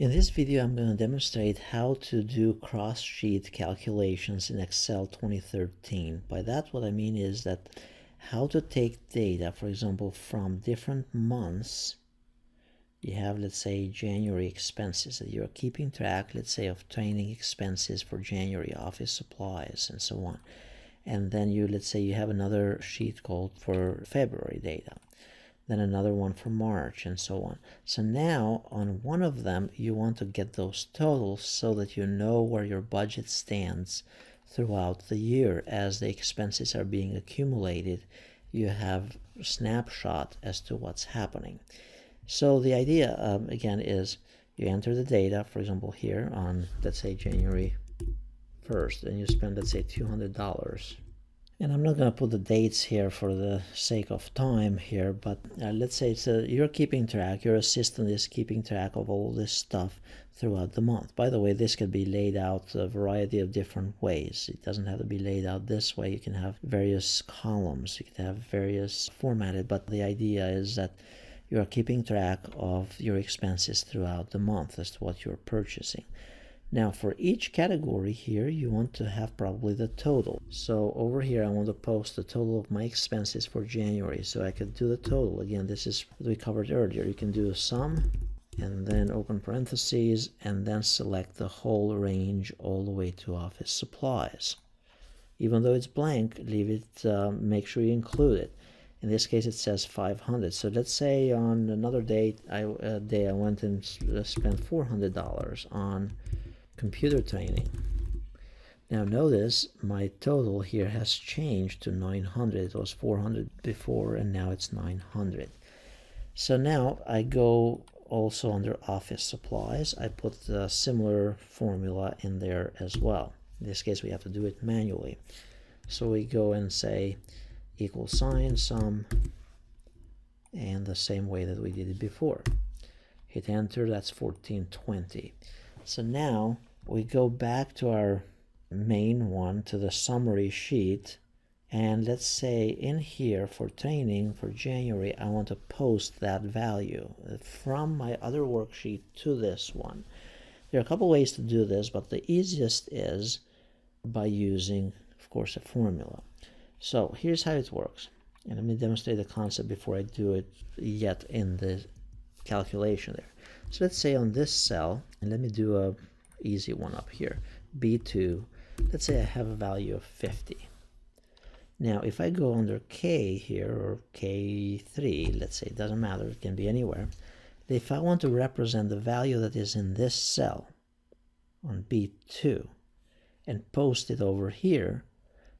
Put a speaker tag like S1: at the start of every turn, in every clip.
S1: In this video, I'm going to demonstrate how to do cross-sheet calculations in Excel 2013. By that, what I mean is that how to take data, for example, from different months. You have, let's say, January expenses that you're keeping track, let's say, of training expenses for January, office supplies, and so on. And then let's say you have another sheet called for February data, then another one for March, and so on. So now on one of them, you want to get those totals so that you know where your budget stands throughout the year. As the expenses are being accumulated, you have a snapshot as to what's happening. So the idea, again, is you enter the data, for example, here on, let's say, January 1st, and you spend, let's say, $200. And I'm not going to put the dates here for the sake of time here, but let's say you're keeping track, your assistant is keeping track of all this stuff throughout the month. By the way, this could be laid out a variety of different ways. It doesn't have to be laid out this way. You can have various columns, you can have various formatted, but the idea is that you are keeping track of your expenses throughout the month as to what you're purchasing. Now for each category here, you want to have probably the total. So over here, I want to post the total of my expenses for January. So I could do the total. Again, this is what we covered earlier. You can do a sum and then open parentheses and then select the whole range all the way to office supplies. Even though it's blank, leave it, make sure you include it. In this case, it says 500. So let's say on another day I went and spent $400 on computer training. Now notice my total here has changed to 900. It was 400 before and now it's 900. So now I go also under office supplies. I put a similar formula in there as well. In this case, we have to do it manually. So we go and say equal sign, sum, and the same way that we did it before. Hit enter, that's 1420. So now we go back to our main one, to the summary sheet, and let's say in here for training for January, I want to post that value from my other worksheet to this one. There are a couple ways to do this, but the easiest is by using, of course, a formula. So here's how it works. And let me demonstrate the concept before I do it yet in the calculation there. So let's say on this cell, and let me do a easy one up here, B2, let's say I have a value of 50. Now if I go under K here, or K3, let's say, it doesn't matter, it can be anywhere. If I want to represent the value that is in this cell on B2 and post it over here,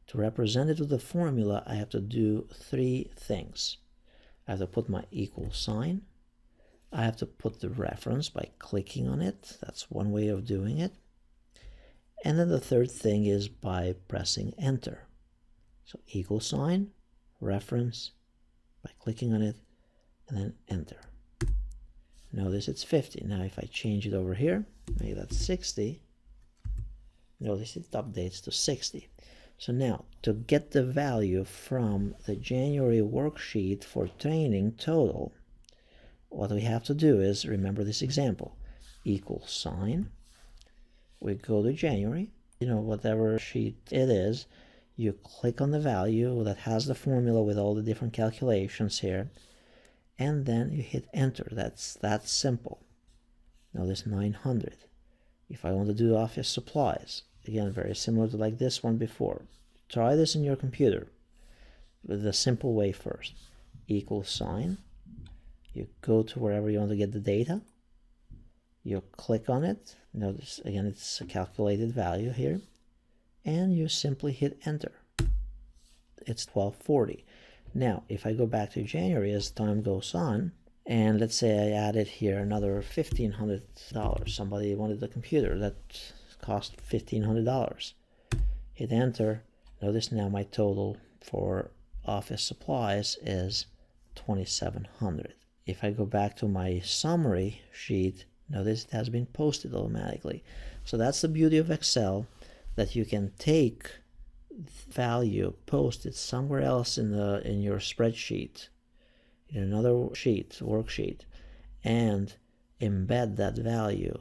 S1: to represent it with the formula, I have to do three things. I have to put my equal sign. I have to put the reference by clicking on it. That's one way of doing it. And then the third thing is by pressing enter. So equal sign, reference, by clicking on it, and then enter. Notice it's 50. Now if I change it over here, maybe that's 60, notice it updates to 60. So now, to get the value from the January worksheet for training total, what we have to do is, remember this example, equal sign, we go to January, whatever sheet it is, you click on the value that has the formula with all the different calculations here, and then you hit enter. That's that simple. Notice 900. If I want to do office supplies, again, very similar to like this one before. Try this in your computer with the simple way first. Equal sign. You go to wherever you want to get the data. You click on it. Notice, again, it's a calculated value here. And you simply hit enter. It's 1240. Now, if I go back to January as time goes on, and let's say I added here another $1,500. Somebody wanted a computer that cost $1,500. Hit enter. Notice now my total for office supplies is $2,700. If I go back to my summary sheet, notice it has been posted automatically. So that's the beauty of Excel, that you can take value, post it somewhere else in your spreadsheet, in another sheet, worksheet, and embed that value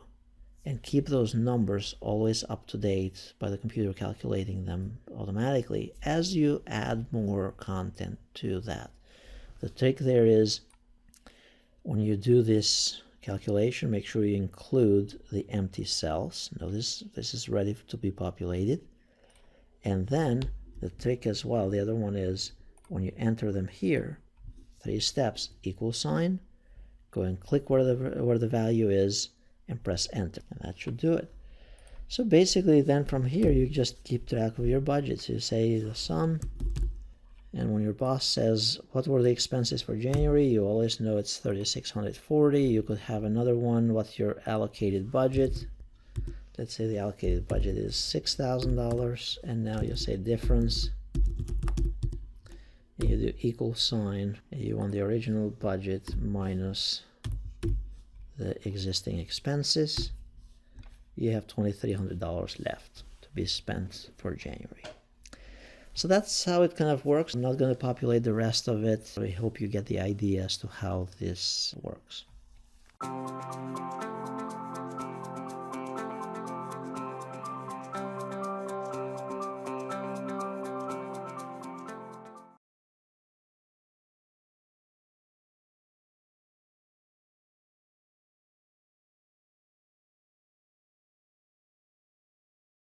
S1: and keep those numbers always up to date by the computer calculating them automatically as you add more content to that. The trick there is when you do this calculation, make sure you include the empty cells. Notice this is ready to be populated. And then the trick as well, the other one is when you enter them here, 3 steps, equal sign, go and click where the value is and press enter, and that should do it. So basically then from here you just keep track of your budgets. You say the sum, and when your boss says what were the expenses for January, you always know it's 3,640. You could have another one, what's your allocated budget. Let's say the allocated budget is $6,000, and now you say difference, and you do equal sign, and you want the original budget minus the existing expenses. You have $2,300 left to be spent for January. So that's how it kind of works. I'm not going to populate the rest of it. I hope you get the idea as to how this works.